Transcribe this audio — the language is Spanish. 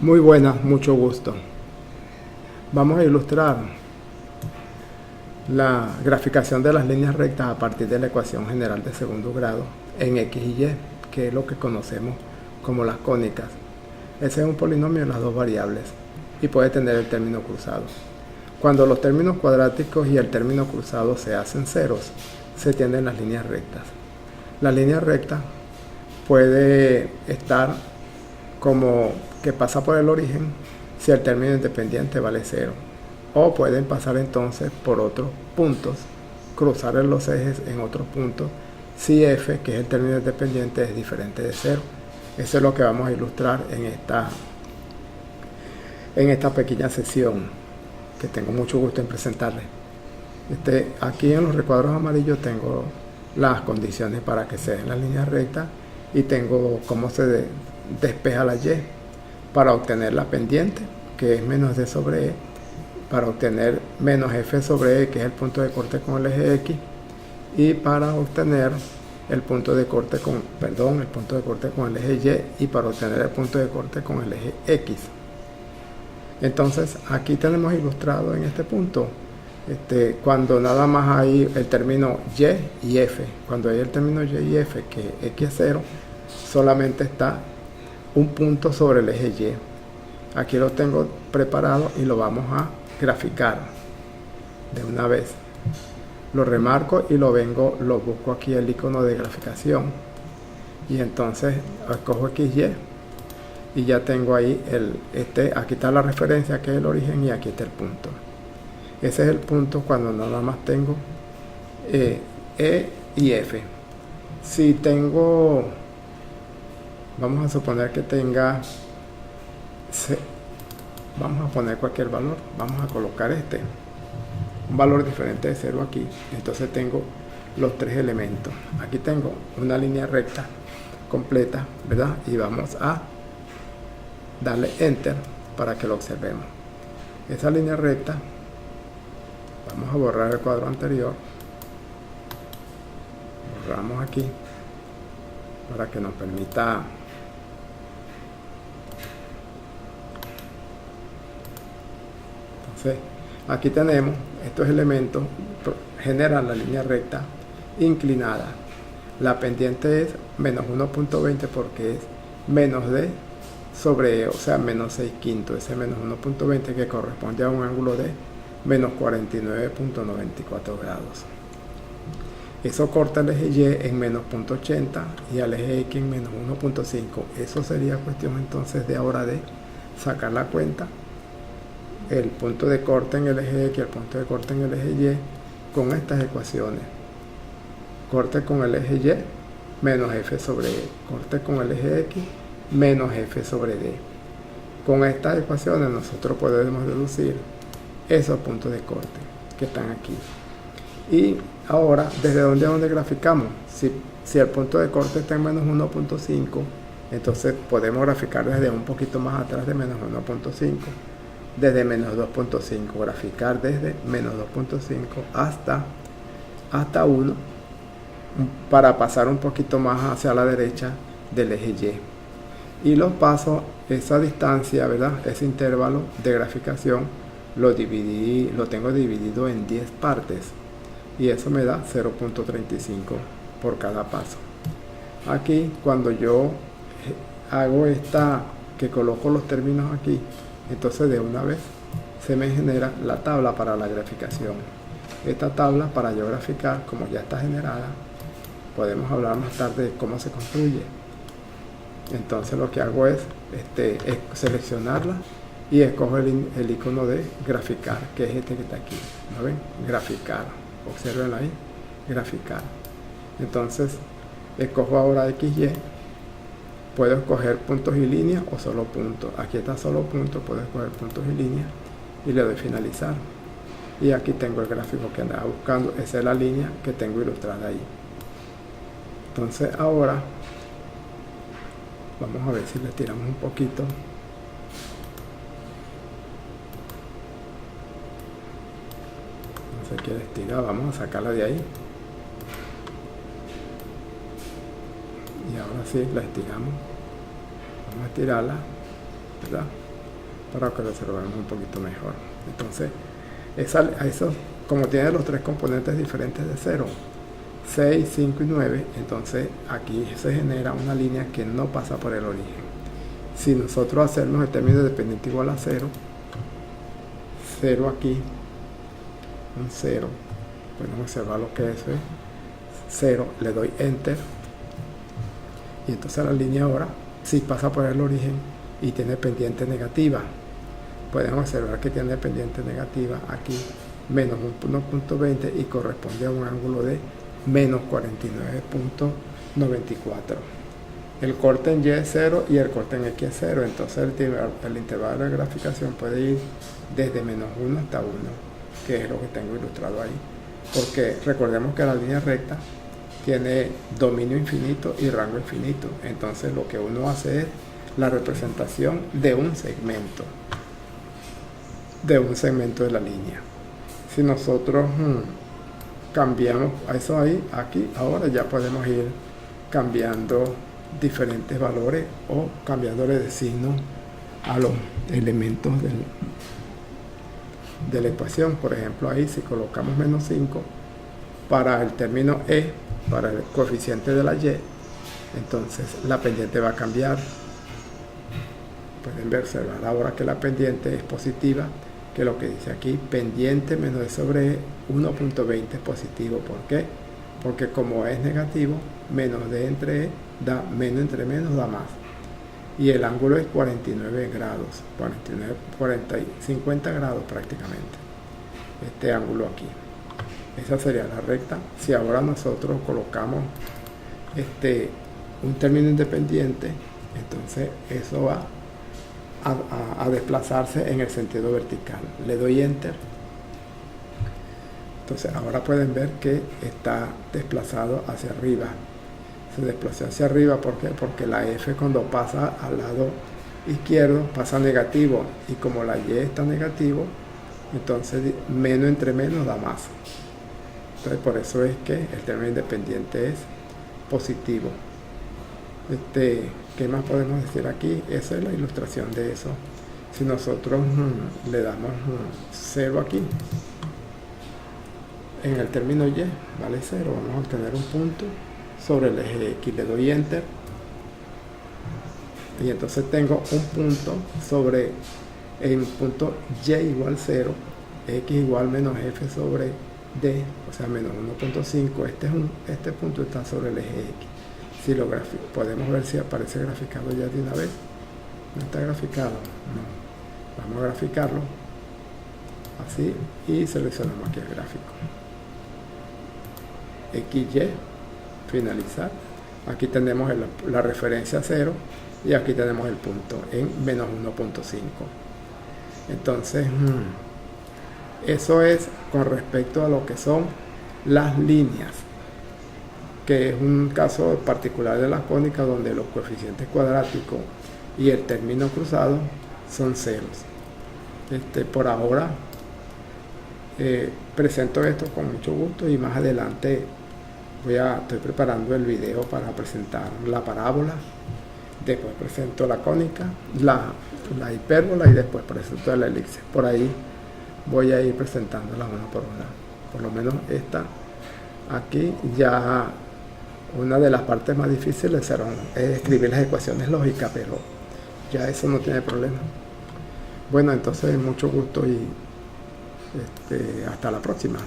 Muy buenas, mucho gusto. Vamos a ilustrar la graficación de las líneas rectas a partir de la ecuación general de segundo grado en X y Y, que es lo que conocemos como las cónicas. Ese es un polinomio de las dos variables y puede tener el término cruzado. Cuando los términos cuadráticos y el término cruzado se hacen ceros, se tienen las líneas rectas. La línea recta puede estar como que pasa por el origen si el término independiente vale 0. O pueden pasar entonces por otros puntos, cruzar en los ejes en otros puntos, si f, que es el término independiente, es diferente de 0. Eso es lo que vamos a ilustrar en esta pequeña sesión, que tengo mucho gusto en presentarles. Aquí en los recuadros amarillos tengo las condiciones para que se den las líneas rectas y tengo cómo se despeja la y para obtener la pendiente, que es menos d sobre e, para obtener menos f sobre e, que es el punto de corte con el eje x, y para obtener el punto de corte con el eje y para obtener el punto de corte con el eje x. Entonces aquí tenemos ilustrado en este punto cuando nada más hay el término y f. Cuando hay el término y f, que x es 0, solamente está un punto sobre el eje y. Aquí lo tengo preparado y lo vamos a graficar de una vez. Lo remarco y lo busco aquí el icono de graficación, y entonces escojo XY y ya tengo ahí aquí está la referencia, que es el origen, y aquí está el punto. Ese es el punto cuando nada más tengo E y F. Si tengo, vamos a suponer que tenga vamos a poner cualquier valor, vamos a colocar un valor diferente de 0 aquí. Entonces tengo los tres elementos. Aquí tengo una línea recta completa, ¿verdad? Y vamos a darle enter para que lo observemos. Esa línea recta, vamos a borrar el cuadro anterior, borramos aquí para que nos permita aquí tenemos estos elementos, generan la línea recta inclinada. La pendiente es menos 1.20 porque es menos d sobre e, o sea, menos 6 quintos. Ese menos 1.20 que corresponde a un ángulo de menos 49.94 grados. Eso corta el eje y en menos 0.80 y al eje x en menos 1.5. Eso sería cuestión entonces de ahora de sacar la cuenta. El punto de corte en el eje X y el punto de corte en el eje Y con estas ecuaciones. Corte con el eje Y menos f sobre e. Corte con el eje X menos f sobre d. Con estas ecuaciones nosotros podemos deducir esos puntos de corte que están aquí. Y ahora, ¿desde dónde graficamos? Si el punto de corte está en menos 1.5, entonces podemos graficar desde un poquito más atrás de menos 1.5. Desde menos 2.5, graficar desde menos 2.5 hasta 1 para pasar un poquito más hacia la derecha del eje Y. Y los pasos, esa distancia, ¿verdad? Ese intervalo de graficación lo tengo dividido en 10 partes y eso me da 0.35 por cada paso. Aquí cuando yo hago que coloco los términos aquí, entonces de una vez se me genera la tabla para la graficación. Esta tabla, para yo graficar, como ya está generada, podemos hablar más tarde de cómo se construye. Entonces lo que hago es seleccionarla y escojo el icono de graficar, que es este que está aquí. ¿No ven? Graficar. Observen ahí. Graficar. Entonces escojo ahora XY. Puedo escoger puntos y líneas o solo puntos. Aquí está solo puntos, puedo escoger puntos y líneas y le doy finalizar. Y aquí tengo el gráfico que andaba buscando. Esa es la línea que tengo ilustrada ahí. Entonces ahora vamos a ver si le tiramos un poquito. No se quiere estirar, vamos a sacarla de ahí. Y ahora sí la estiramos. Vamos a estirarla, ¿verdad? para que lo observemos un poquito mejor. Entonces, a eso, como tiene los tres componentes diferentes de 0, 6, 5 y 9, entonces aquí se genera una línea que no pasa por el origen. Si nosotros hacemos el término independiente igual a 0, 0 aquí, un 0, podemos observar lo que eso es, 0, le doy enter, y entonces la línea ahora sí pasa por el origen y tiene pendiente negativa. Podemos observar que tiene pendiente negativa aquí, menos 1.20, y corresponde a un ángulo de menos 49.94. El corte en Y es 0 y el corte en X es 0, entonces el intervalo de graficación puede ir desde menos 1 hasta 1, que es lo que tengo ilustrado ahí, porque recordemos que la línea recta tiene dominio infinito y rango infinito, entonces lo que uno hace es la representación de un segmento de la línea. Si nosotros cambiamos a eso ahí, aquí, ahora ya podemos ir cambiando diferentes valores o cambiándole de signo a los elementos de la ecuación. Por ejemplo, ahí si colocamos menos 5 para el término E, para el coeficiente de la Y, entonces la pendiente va a cambiar. Pueden observar ahora que la pendiente es positiva, que lo que dice aquí, pendiente menos E sobre 1.20 es positivo. ¿Por qué? Porque como es negativo, menos D entre E da menos entre menos da más. Y el ángulo es 49 grados, 50 grados prácticamente. Este ángulo aquí. Esa sería la recta. Si ahora nosotros colocamos un término independiente, entonces eso va a desplazarse en el sentido vertical. Le doy enter. Entonces ahora pueden ver que está desplazado hacia arriba. Se desplazó hacia arriba, ¿por qué? Porque la F cuando pasa al lado izquierdo pasa negativo, y como la Y está negativo, entonces menos entre menos da más. Entonces por eso es que el término independiente es positivo. ¿Qué más podemos decir aquí? Esa es la ilustración de eso. Si nosotros le damos 0 aquí, en el término Y vale 0, vamos a obtener un punto sobre el eje X. Le doy enter y entonces tengo un punto sobre el punto Y igual 0, X igual menos F sobre D, o sea menos 1.5. Este punto está sobre el eje X. Si lo podemos ver si aparece graficado ya de una vez. ¿No está graficado? No. Vamos a graficarlo así y seleccionamos aquí el gráfico. XY, finalizar. Aquí tenemos la referencia 0 y aquí tenemos el punto en menos 1.5. Entonces, eso es con respecto a lo que son las líneas, que es un caso particular de la cónica donde los coeficientes cuadráticos y el término cruzado son ceros. Por ahora presento esto con mucho gusto, y más adelante estoy preparando el video para presentar la parábola, después presento la cónica, la hipérbola, y después presento la elipse. Por ahí voy a ir presentándolas una por una. Por lo menos esta aquí ya. Una de las partes más difíciles es escribir las ecuaciones lógicas, pero ya eso no tiene problema. Bueno, entonces mucho gusto y hasta la próxima.